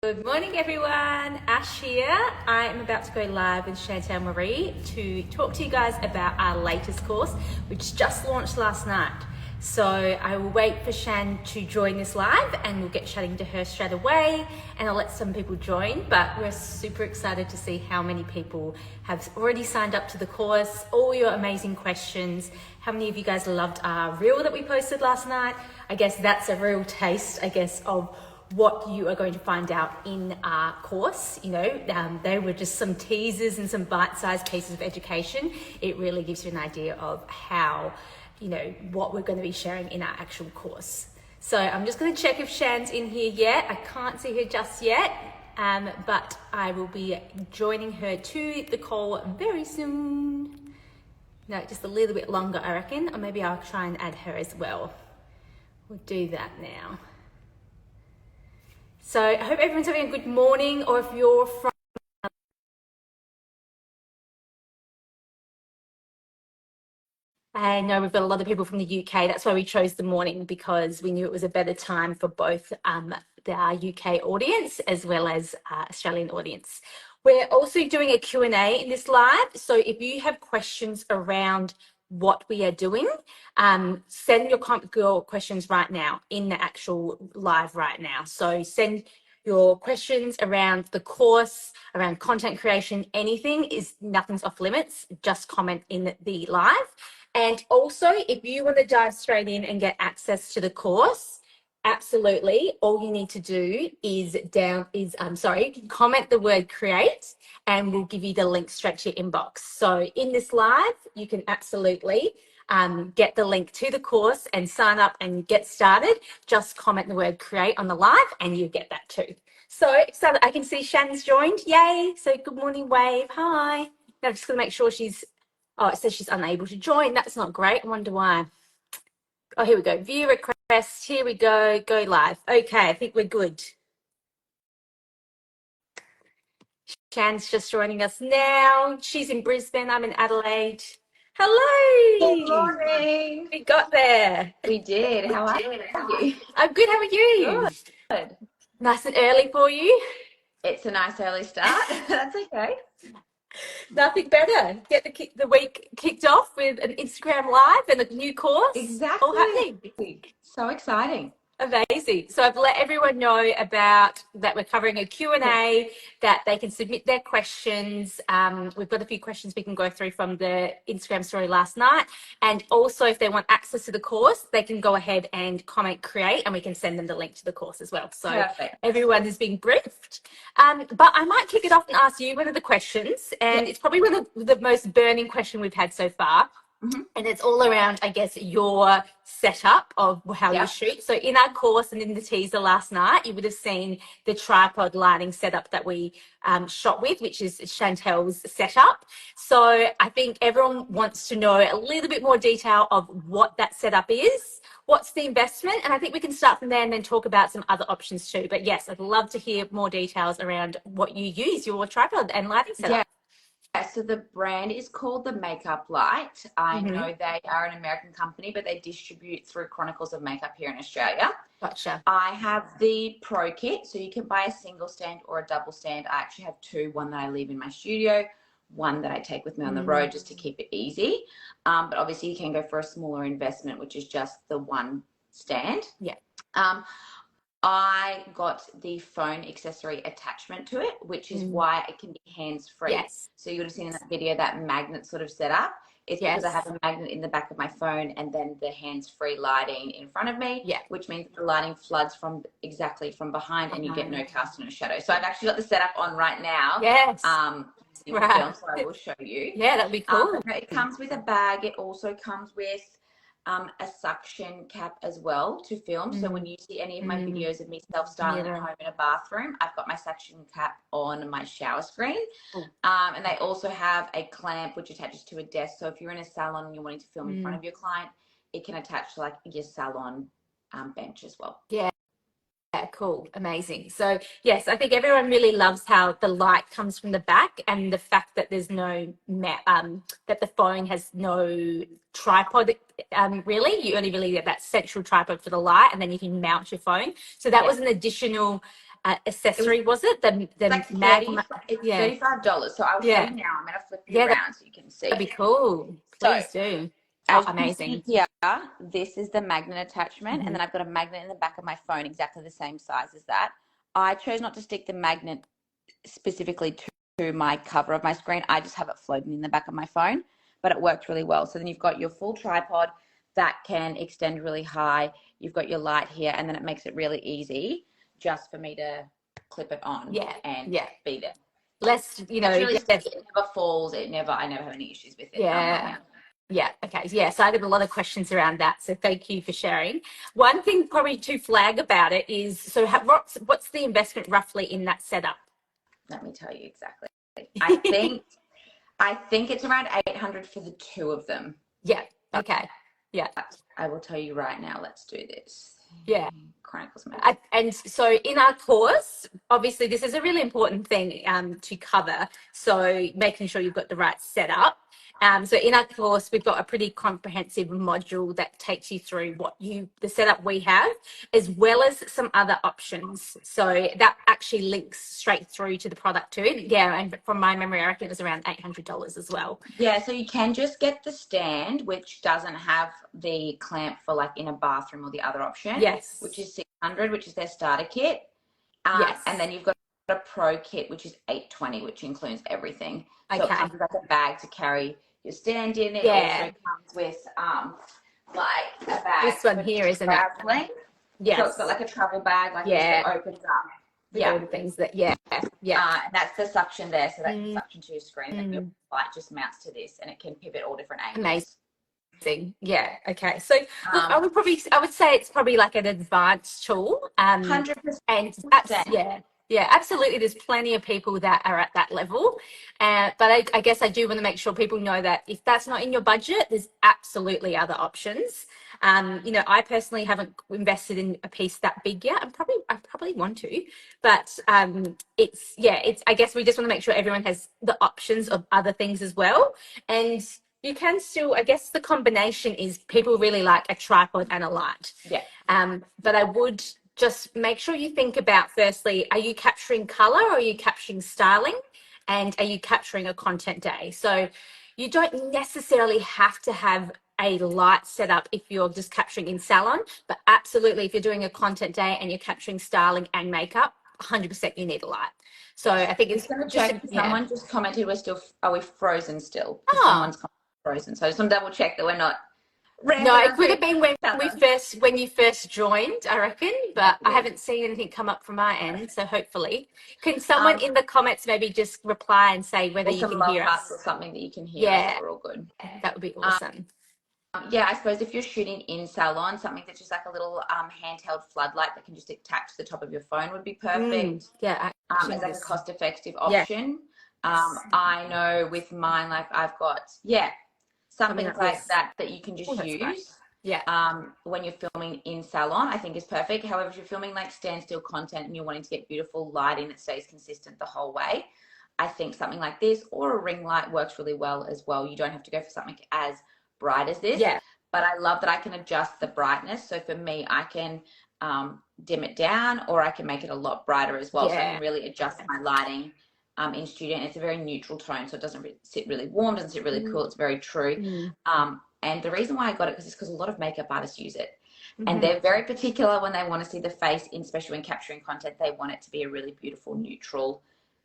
Good morning everyone, Ash here. I am about to go live with Chantel Marie to talk to you guys about our latest course, which just launched last night. So I will wait for Shan to join this live and we'll get chatting to her straight away, and I'll let some people join, but we're super excited to see how many people have already signed up to the course, all your amazing questions, how many of you guys loved our reel that we posted last night. I guess that's a real taste, of what you are going to find out in our course. They were just some teasers and some bite-sized pieces of education. It really gives you an idea of how, what we're going to be sharing in our actual course. So I'm just going to check if Shan's in here yet. I can't see her just yet, but I will be joining her to the call very soon. No, just a little bit longer, I reckon, or maybe I'll try and add her as well. We'll do that now. So I hope everyone's having a good morning, or if you're from... I know we've got a lot of people from the UK. That's why we chose the morning, because we knew it was a better time for both our UK audience as well as Australian audience. We're also doing a Q&A in this live. So if you have questions around what we are doing, send your questions right now in the actual live right now. So send your questions around the course, around content creation, nothing's off limits. Just comment in the live. And also, if you want to dive straight in and get access to the course, absolutely. All you need to do is comment the word create, and we'll give you the link straight to your inbox. So in this live, you can absolutely get the link to the course and sign up and get started. Just comment the word create on the live and you get that too. So excited. I can see Shan's joined. Yay. So good morning, Wave. Hi. Now I'm just going to make sure it says she's unable to join. That's not great. I wonder why. Oh, here we go. View request. Here we go. Go live. Okay, I think we're good. Shan's just joining us now. She's in Brisbane. I'm in Adelaide. Hello. Good morning. We got there. We did. How are you? I'm good. How are you? Good. Nice and early for you? It's a nice early start. That's okay. Nothing better. Get the week kicked off with an Instagram live and a new course. Exactly. All happening. So exciting. Amazing. So I've let everyone know about that we're covering a Q&A, that they can submit their questions. We've got a few questions we can go through from the Instagram story last night. And also, if they want access to the course, they can go ahead and comment create, and we can send them the link to the course as well. So Perfect. Everyone is being briefed. But I might kick it off and ask you one of the questions. And It's probably one of the most burning question we've had so far. Mm-hmm. And it's all around, I guess, your setup of how you shoot. So in our course and in the teaser last night, you would have seen the tripod lighting setup that we shot with, which is Chantel's setup. So I think everyone wants to know a little bit more detail of what that setup is, what's the investment, and I think we can start from there and then talk about some other options too. But yes, I'd love to hear more details around what you use, your tripod and lighting setup. Yeah. So the brand is called The Makeup Light. I know they are an American company, but they distribute through Chronicles of Makeup here in Australia. Gotcha. I have the Pro Kit, so you can buy a single stand or a double stand. I actually have two, one that I leave in my studio, one that I take with me on the road just to keep it easy. But obviously you can go for a smaller investment, which is just the one stand. Yeah. I got the phone accessory attachment to it, which is why it can be hands-free. Yes. So you would have seen in that video that magnet sort of set up. It's because I have a magnet in the back of my phone and then the hands-free lighting in front of me, which means the lighting floods from behind and you get no cast and no shadow. So I've actually got the setup on right now. Yes. Film, so I will show you. Yeah, that'd be cool. It comes with a bag. It also comes with a suction cap as well to film. So when you see any of my videos of me self-styling at home in a bathroom, I've got my suction cap on my shower screen. And they also have a clamp which attaches to a desk. So if you're in a salon and you're wanting to film in front of your client, it can attach to like your salon bench as well. Yeah. Yeah, cool. Amazing. So yes, I think everyone really loves how the light comes from the back, and the fact that there's no that the phone has no tripod. Really, you only really get that central tripod for the light, and then you can mount your phone. So that was an additional accessory, was it? The like mag, 30, it's yeah, $35. So I'll show yeah, you now. I'm going to flip you yeah, around so you can that'd see. be cool. So Please do. Oh, as you can see amazing. here, this is the magnet attachment, and Mhm. then I've got a magnet in the back of my phone, exactly the same size as that. I chose not to stick the magnet specifically to my cover of my screen. I just have it floating in the back of my phone, but it worked really well. So then you've got your full tripod that can extend really high. You've got your light here, and then it makes it really easy just for me to clip it on Yeah, and yeah. be there. Less, you It's know, really yeah, steady. It never falls. I never have any issues with it. Right yeah. now. Yeah. Okay. Yeah. So I get a lot of questions around that. So thank you for sharing. One thing probably to flag about it is, so what's the investment roughly in that setup? Let me tell you exactly. I think it's around 800 for the two of them. Yeah. Okay. Yeah. I will tell you right now. Let's do this. Yeah. Chronicles Magic. And so in our course, obviously this is a really important thing to cover. So making sure you've got the right setup. So in our course, we've got a pretty comprehensive module that takes you through the setup we have, as well as some other options. So that actually links straight through to the product too. Yeah, and from my memory, I reckon it was around $800 as well. Yeah, so you can just get the stand, which doesn't have the clamp for like in a bathroom or the other option, Yes. which is 600, which is their starter kit. Yes. And then you've got a pro kit, which is 820, which includes everything. So Okay. it comes with like a bag to carry your stand in. It Yeah. also comes with like a bag This one for here, isn't it? traveling. Yes. So it's got like a travel bag like this Yeah. that opens up. All the things that, yeah. And that's the suction there, so that can suction to your screen. And your light just mounts to this, and it can pivot all different angles. Amazing. Yeah. Okay. So look, I would say it's probably like an advanced tool. 100%. And yeah, absolutely. There's plenty of people that are at that level. But I guess I do want to make sure people know that if that's not in your budget, there's absolutely other options. I personally haven't invested in a piece that big yet. I probably want to, but I guess we just want to make sure everyone has the options of other things as well. And you can still, I guess the combination is people really like a tripod and a light. Yeah. But I would just make sure you think about, firstly, are you capturing color or are you capturing styling? And are you capturing a content day? So you don't necessarily have to have a light setup if you're just capturing in salon, but absolutely if you're doing a content day and you're capturing styling and makeup, 100% you need a light. So I think it's going to check. Someone just commented are we frozen still? Someone's frozen. So I just want to double check that we're not. No, it could have been when you first joined, I reckon, but I haven't seen anything come up from our end. So hopefully, can someone in the comments maybe just reply and say whether you can hear us or something that you can hear us? We're all good. That would be awesome. Yeah, I suppose if you're shooting in salon, something that's just like a little handheld floodlight that can just attach to the top of your phone would be perfect. As like a cost-effective option. I know with mine, like I've got something like that you can just use. When you're filming in salon, I think is perfect. However, if you're filming like standstill content and you're wanting to get beautiful lighting that stays consistent the whole way, I think something like this or a ring light works really well as well. You don't have to go for something as bright as this, but I love that I can adjust the brightness. So for me, I can dim it down or I can make it a lot brighter as well. So I can really adjust my lighting in studio, and it's a very neutral tone, so it doesn't sit really warm, doesn't sit really cool. It's very true. And the reason why I got it is because a lot of makeup artists use it, and they're very particular when they want to see the face, especially when capturing content. They want it to be a really beautiful neutral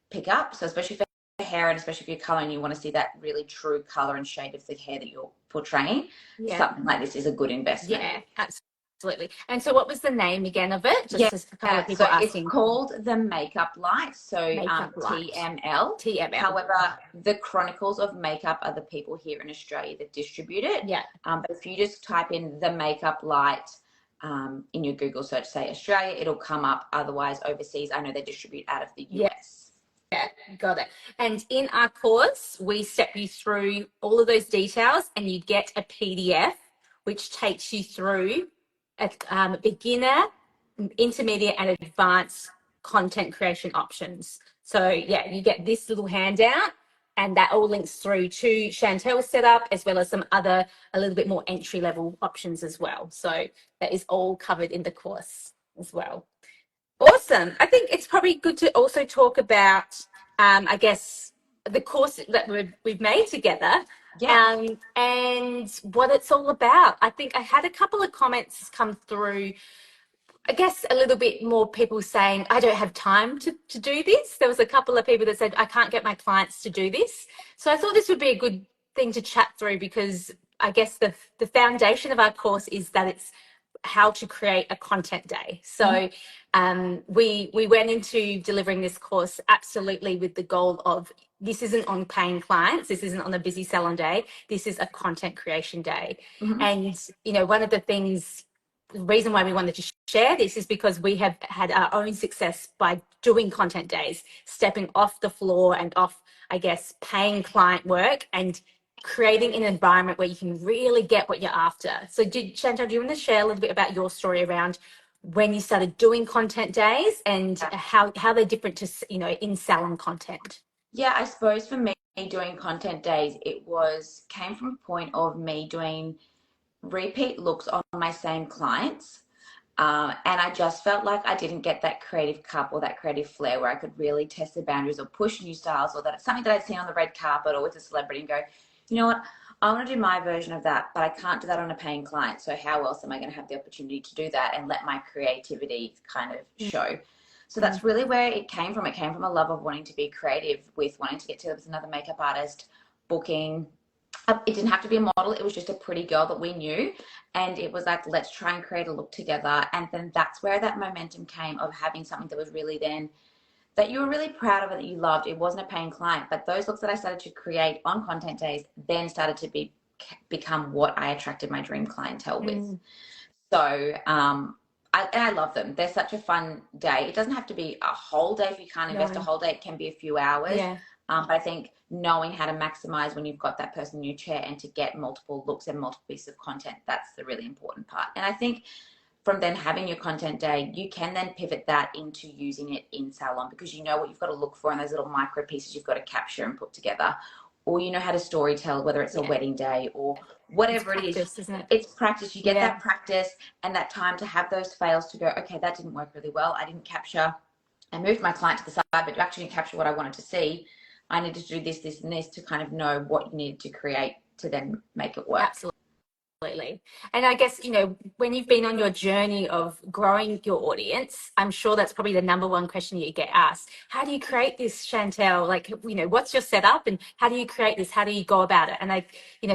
pickup. So especially for hair and especially if you're coloring, you want to see that really true color and shade of the hair that you're portraying. Something like this is a a investment. Absolutely. And so what was the name again of it? Just a couple of people asking. It's called the Makeup Light. So TML. However, the Chronicles of Makeup are the people here in Australia that distribute it. But if you just type in the Makeup Light in your Google search, say Australia, it'll come up. Otherwise, overseas, I know they distribute out of the US. Yeah, got it. And in our course, we step you through all of those details and you get a PDF which takes you through a beginner, intermediate, and advanced content creation options. So you get this little handout and that all links through to Chantel's setup as well as some other a little bit more entry level options as well. So that is all covered in the course as well. Awesome. Awesome. I think it's probably good to also talk about, I guess, the course that we've made together, Yeah. and what it's all about. I think I had a couple of comments come through, I guess a little bit more people saying, I don't have time to do this. There was a couple of people that said, I can't get my clients to do this. So I thought this would be a good thing to chat through, because I guess the foundation of our course is that it's how to create a content day. So we went into delivering this course absolutely with the goal of, this isn't on paying clients, this isn't on a busy salon day, this is a content creation day. Mm-hmm. And one of the things, the reason why we wanted to share this is because we have had our own success by doing content days, stepping off the floor and off, I guess, paying client work and creating an environment where you can really get what you're after. So Chantal, do you want to share a little bit about your story around when you started doing content days and how they're different to, in salon content? Yeah, I suppose for me, doing content days, came from a point of me doing repeat looks on my same clients. And I just felt like I didn't get that creative cup or that creative flair where I could really test the boundaries or push new styles, or that it's something that I'd seen on the red carpet or with a celebrity and go, you know what, I want to do my version of that, but I can't do that on a paying client. So how else am I going to have the opportunity to do that and let my creativity kind of show? So that's really where it came from. It came from a love of wanting to be creative, with wanting to get together with another makeup artist, booking. It didn't have to be a model. It was just a pretty girl that we knew. And it was like, let's try and create a look together. And then that's where that momentum came of having something that was really then, that you were really proud of and that you loved. It wasn't a paying client, but those looks that I started to create on content days then started to become what I attracted my dream clientele with. So, I love them. They're such a fun day. It doesn't have to be a whole day. If you can't invest a whole day, it can be a few hours. Yeah. But I think knowing how to maximize when you've got that person in your chair and to get multiple looks and multiple pieces of content, that's the really important part. And I think from then having your content day, you can then pivot that into using it in salon, because you know what you've got to look for in those little micro pieces you've got to capture and put together. Or you know how to story tell, whether it's a wedding day or whatever it is. Isn't it? It's practice. You get that practice and that time to have those fails to go, okay, that didn't work really well. I didn't capture, I moved my client to the side, but to actually capture what I wanted to see, I needed to do this, this, and this to kind of know what you needed to create to then make it work. Absolutely. And I guess, when you've been on your journey of growing your audience, I'm sure that's probably the number one question you get asked. How do you create this, Chantal? Like, what's your setup and how do you create this? How do you go about it? And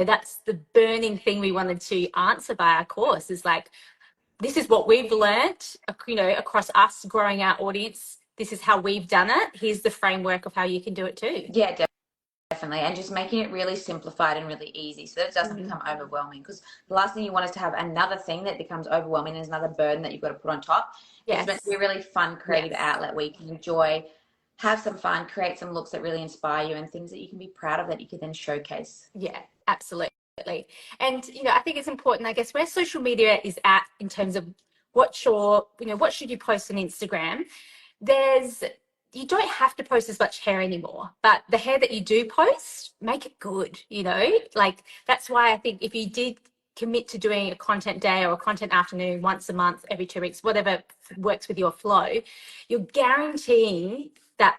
that's the burning thing we wanted to answer by our course, is like, this is what we've learned, across us growing our audience. This is how we've done it. Here's the framework of how you can do it too. Yeah, definitely. And just making it really simplified and really easy so that it doesn't become overwhelming, because the last thing you want is to have another thing that becomes overwhelming and another burden that you've got to put on top. It's meant to be a really fun creative outlet where you can enjoy, have some fun, create some looks that really inspire you and things that you can be proud of that you can then showcase. Yeah, absolutely. And I think it's important, I guess, where social media is at in terms of what should you post on Instagram. You don't have to post as much hair anymore, but the hair that you do post, make it good. Like, that's why I think if you did commit to doing a content day or a content afternoon once a month, every 2 weeks, whatever works with your flow, you're guaranteeing that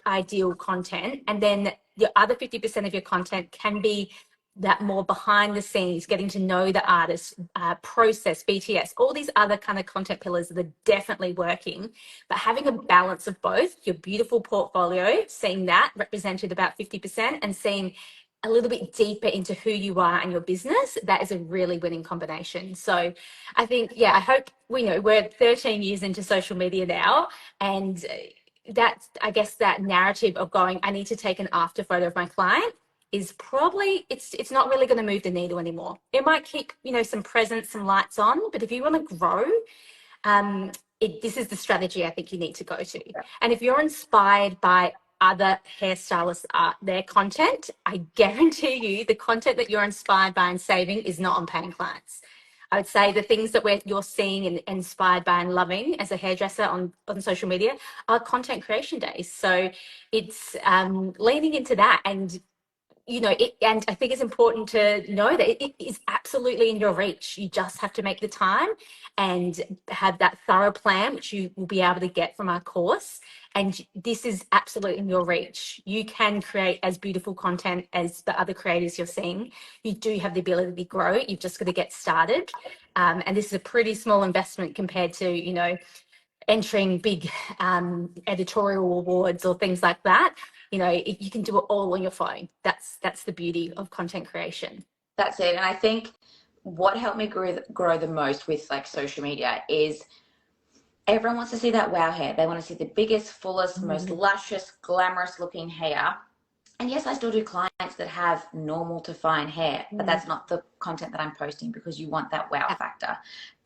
ideal content. And then the other 50% of your content can be that more behind the scenes, getting to know the artist, process, BTS, all these other kind of content pillars that are definitely working. But having a balance of both, your beautiful portfolio, seeing that represented about 50%, and seeing a little bit deeper into who you are and your business, that is a really winning combination. So I think, I hope we're 13 years into social media now, and that's, I guess, that narrative of going, I need to take an after photo of my client is probably, it's not really going to move the needle anymore. It might keep, some presence, some lights on, but if you want to grow, this is the strategy I think you need to go to. And if you're inspired by other hairstylists, their content, I guarantee you the content that you're inspired by and saving is not on paying clients. I would say the things that you're seeing and inspired by and loving as a hairdresser on social media are content creation days. So it's leaning into that and you know, and I think it's important to know that it is absolutely in your reach. You just have to make the time and have that thorough plan, which you will be able to get from our course. And this is absolutely in your reach. You can create as beautiful content as the other creators you're seeing. You do have the ability to grow. You've just got to get started. And this is a pretty small investment compared to, you know, entering big editorial awards or things like that. You know, you can do it all on your phone. That's the beauty of content creation. That's it. And I think what helped me grow the most with like social media is everyone wants to see that wow hair. They want to see the biggest, fullest, most luscious, glamorous looking hair. And yes, I still do clients that have normal to fine hair, but that's not the content that I'm posting, because you want that wow factor.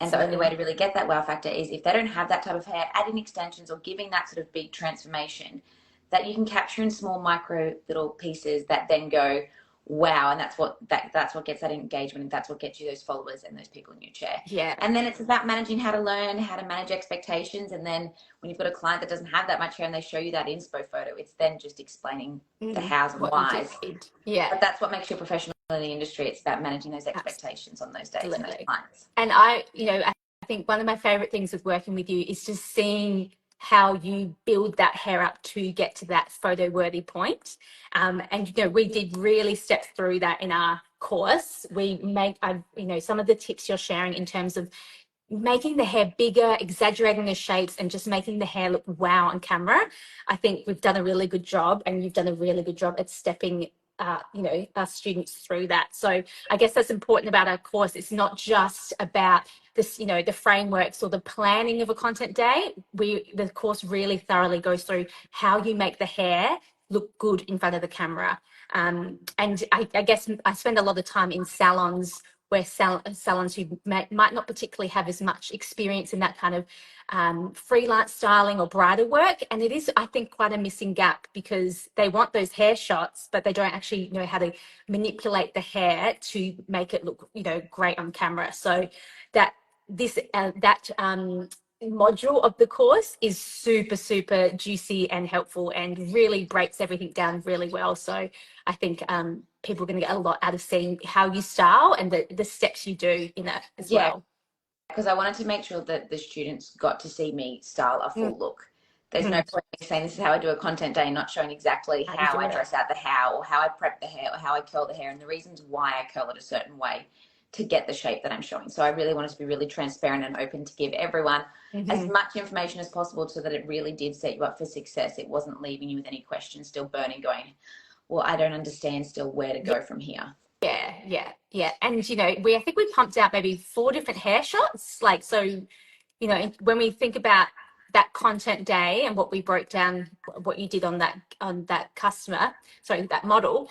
And the only way to really get that wow factor is if they don't have that type of hair, adding extensions or giving that sort of big transformation that you can capture in small micro little pieces that then go wow. And that's what gets that engagement, and that's what gets you those followers and those people in your chair. Yeah. And then it's about managing how to learn, how to manage expectations. And then when you've got a client that doesn't have that much hair and they show you that inspo photo, it's then just explaining the hows and whys. Yeah. But that's what makes you a professional in the industry. It's about managing those expectations on those days and those clients. And I think one of my favorite things with working with you is just seeing how you build that hair up to get to that photo worthy point. And, you know, we did really step through that in our course. We make, you know, some of the tips you're sharing in terms of making the hair bigger, exaggerating the shapes, and just making the hair look wow on camera. I think we've done a really good job, and you've done a really good job at stepping you know, our students through that. So I guess that's important about our course. It's not just about this, you know, the frameworks or the planning of a content day. The course really thoroughly goes through how you make the hair look good in front of the camera. And I guess I spend a lot of time in salons where salons who might not particularly have as much experience in that kind of freelance styling or bridal work. And it is, I think, quite a missing gap, because they want those hair shots, but they don't actually know how to manipulate the hair to make it look, you know, great on camera. So that module of the course is super juicy and helpful, and really breaks everything down really well. So I think people are going to get a lot out of seeing how you style and the steps you do in that as well. Because I wanted to make sure that the students got to see me style a full look. There's no point in saying this is how I do a content day, not showing exactly how I dress out the hair, or how I prep the hair, or how I curl the hair, and the reasons why I curl it a certain way to get the shape that I'm showing. So I really wanted to be really transparent and open to give everyone as much information as possible, so that it really did set you up for success. It wasn't leaving you with any questions still burning, going, well, I don't understand still where to go from here. Yeah. And, you know, I think we pumped out maybe 4 different hair shots. Like, so, you know, when we think about that content day and what we broke down, what you did on that customer, sorry, that model,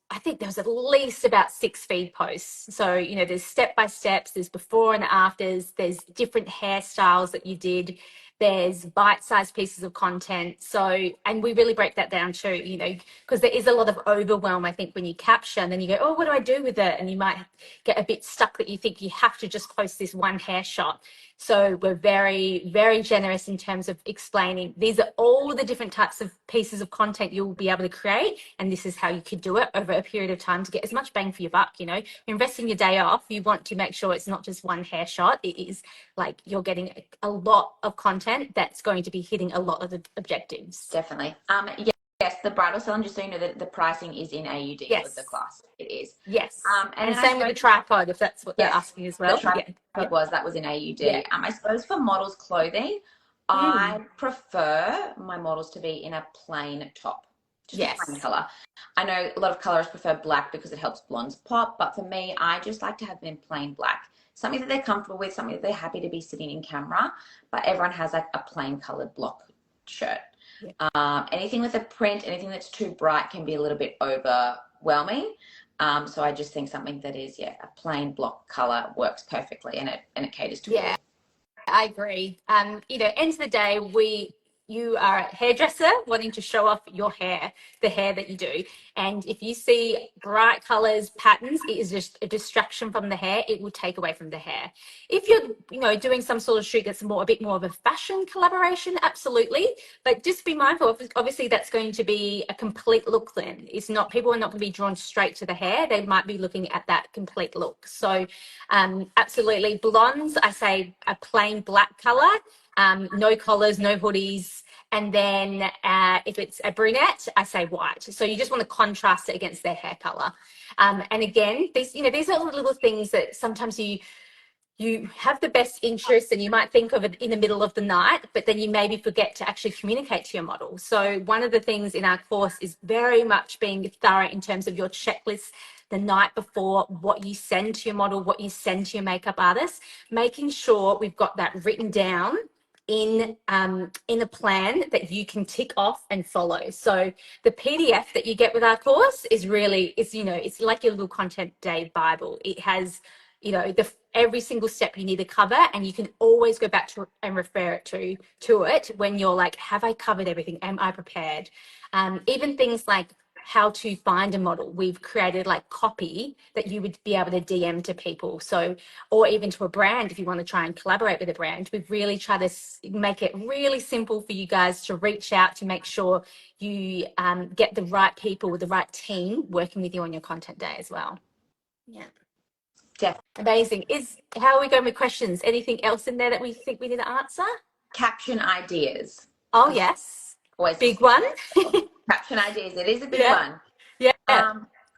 I think there was at least about 6 feed posts. So, you know, there's step by steps, there's before and afters, there's different hairstyles that you did, there's bite-sized pieces of content. So, and we really break that down too, you know, because there is a lot of overwhelm, I think, when you capture, and then you go, oh, what do I do with it? And you might get a bit stuck that you think you have to just post this one hair shot. So we're very generous in terms of explaining these are all the different types of pieces of content you'll be able to create, and this is how you could do it over a period of time to get as much bang for your buck. You know, you're investing your day off, you want to make sure it's not just one hair shot. It is like you're getting a lot of content that's going to be hitting a lot of the objectives. Definitely. Yes, the bridal salon, just so you know, that the pricing is in AUD for the class. It is. Yes. And same with the tripod, if that's what they're asking as well. The tripod was in AUD. I suppose for models' clothing, I prefer my models to be in a plain top, just a plain color. I know a lot of colorists prefer black because it helps blondes pop, but for me, I just like to have them in plain black. Something that they're comfortable with, something that they're happy to be sitting in camera, but everyone has like a plain colored block shirt. Anything with a print, anything that's too bright can be a little bit overwhelming. So I just think something that is, a plain block color works perfectly, and it caters to all. I agree. You know, end of the day, you are a hairdresser wanting to show off your hair, the hair that you do, and if you see bright colors, patterns, it is just a distraction from the hair. It will take away from the hair. If you're, doing some sort of shoot that's a bit more of a fashion collaboration, absolutely. But just be mindful of, obviously that's going to be a complete look then. It's not, people are not going to be drawn straight to the hair. They might be looking at that complete look. So absolutely. Blondes, I say a plain black color, no collars, no hoodies. And then if it's a brunette, I say white. So you just want to contrast it against their hair color. And again, these are little things that sometimes you have the best interest and you might think of it in the middle of the night, but then you maybe forget to actually communicate to your model. So one of the things in our course is very much being thorough in terms of your checklist the night before, what you send to your model, what you send to your makeup artist, making sure we've got that written down in a plan that you can tick off and follow. So the PDF that you get with our course is really, it's like your little content day Bible. It has, every single step you need to cover, and you can always go back to and refer it to it when you're like, have I covered everything? Am I prepared? Even things like how to find a model. We've created like copy that you would be able to DM to people. So, or even to a brand, if you want to try and collaborate with a brand, we've really tried to make it really simple for you guys to reach out to make sure you get the right people with the right team working with you on your content day as well. Yeah. Definitely. Amazing. How are we going with questions? Anything else in there that we think we need to answer? Caption ideas. Oh, yes. Always big one. Caption ideas. It is a big Yeah. one. Yeah.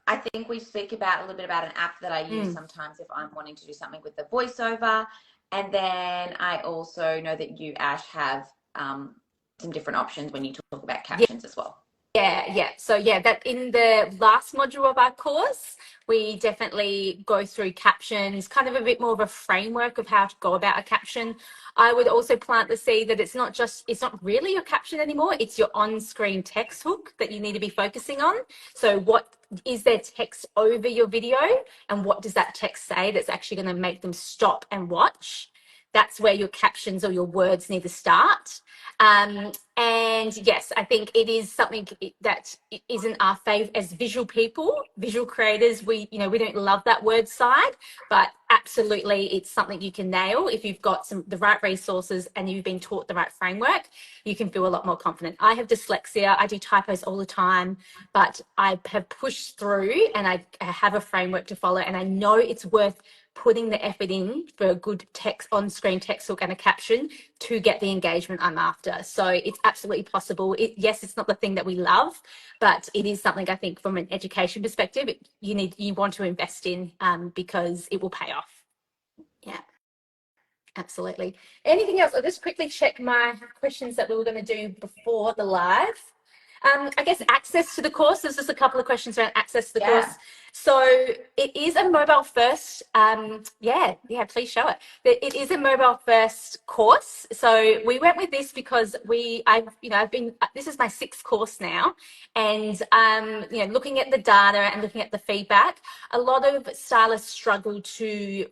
I think we speak about a little bit about an app that I use sometimes if I'm wanting to do something with the voiceover. And then I also know that you, Ash, have some different options when you talk about captions as well. Yeah. So that in the last module of our course, we definitely go through captions, kind of a bit more of a framework of how to go about a caption. I would also plant the seed that it's not really your caption anymore. It's your on-screen text hook that you need to be focusing on. So what is there text over your video, and what does that text say that's actually going to make them stop and watch? That's where your captions or your words need to start. And yes, I think it is something that isn't our fave as visual people, visual creators. We don't love that word side, but absolutely it's something you can nail if you've got the right resources and you've been taught the right framework. You can feel a lot more confident. I have dyslexia. I do typos all the time, but I have pushed through and I have a framework to follow, and I know it's worth putting the effort in for a good text on-screen text hook and a caption to get the engagement I'm after. So it's absolutely possible. Yes, it's not the thing that we love, but it is something I think from an education perspective you want to invest in because it will pay off. Yeah, absolutely. Anything else? I'll just quickly check my questions that we were going to do before the live. I guess access to the course. There's just a couple of questions around access to the course. So it is a mobile first. Please show it. It is a mobile first course. So we went with this because this is my 6th course now, and looking at the data and looking at the feedback, a lot of stylists struggle to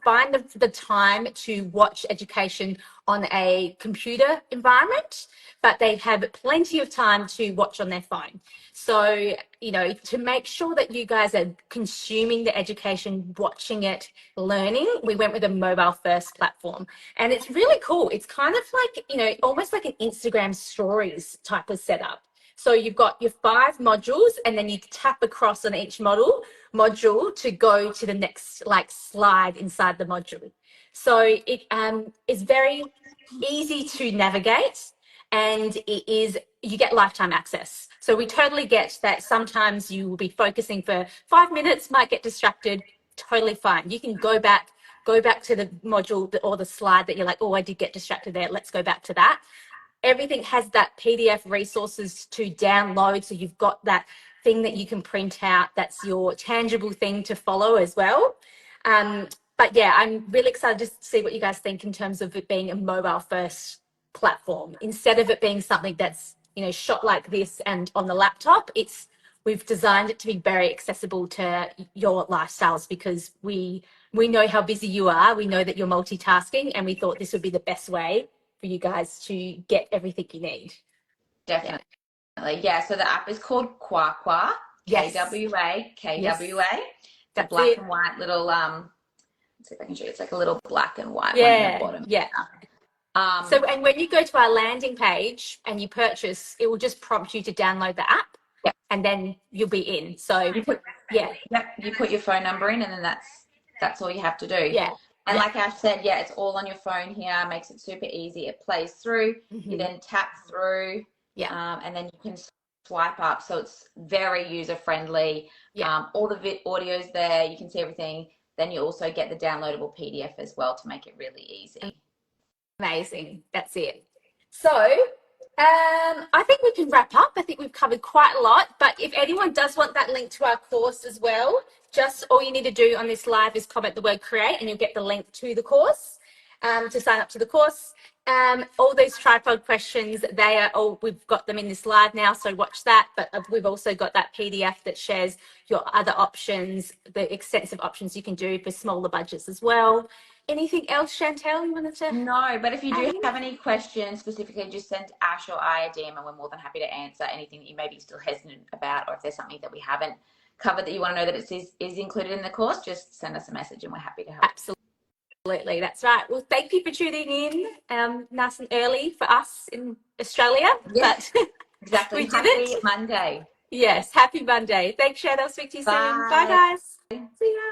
find the time to watch education on a computer environment, but they have plenty of time to watch on their phone. So, to make sure that you guys are consuming the education, watching it, learning, we went with a mobile first platform. And it's really cool. It's kind of like, almost like an Instagram stories type of setup. So you've got your 5 modules, and then you tap across on each module to go to the next slide inside the module. So it is very easy to navigate, and you get lifetime access. So we totally get that sometimes you will be focusing for 5 minutes, might get distracted, totally fine. You can go back to the module or the slide that you're like, oh, I did get distracted there. Let's go back to that. Everything has that PDF resources to download. So you've got that thing that you can print out. That's your tangible thing to follow as well. But yeah, I'm really excited to see what you guys think in terms of it being a mobile first platform. Instead of it being something that's, shot like this and on the laptop, we've designed it to be very accessible to your lifestyles, because we know how busy you are. We know that you're multitasking, and we thought this would be the best way for you guys to get everything you need. Definitely. Yeah, so the app is called Kwakwa, Yes. KWA, KWA. Yes. It's a black and white little, let's see if I can show you. It's like a little black and white one at the bottom. Yeah. So, and when you go to our landing page and you purchase, it will just prompt you to download the app, and then you'll be in. So, you put your phone number in, and then that's all you have to do. Yeah. And like Ash said, it's all on your phone here. Makes it super easy. It plays through. You then tap through. And then you can swipe up. So it's very user friendly. All the audio's there. You can see everything. Then you also get the downloadable PDF as well to make it really easy. Amazing. That's it. So I think we can wrap up. I think we've covered quite a lot, but if anyone does want that link to our course as well, just all you need to do on this live is comment the word create and you'll get the link to the course to sign up to the course. All those tripod questions, they are all, we've got them in this live now, so watch that, but we've also got that PDF that shares your other options, the extensive options you can do for smaller budgets as well. Anything else, Chantel, you wanted to? No, but if you do have any questions specifically, just send Ash or I a DM and we're more than happy to answer anything that you may be still hesitant about, or if there's something that we haven't covered that you want to know that it is included in the course, just send us a message and we're happy to help. Absolutely, that's right. Well, thank you for tuning in nice and early for us in Australia. Yes, but exactly. We did it. Happy Monday. Yes, happy Monday. Thanks, Shannon. I'll speak to you soon. Bye, guys. See ya.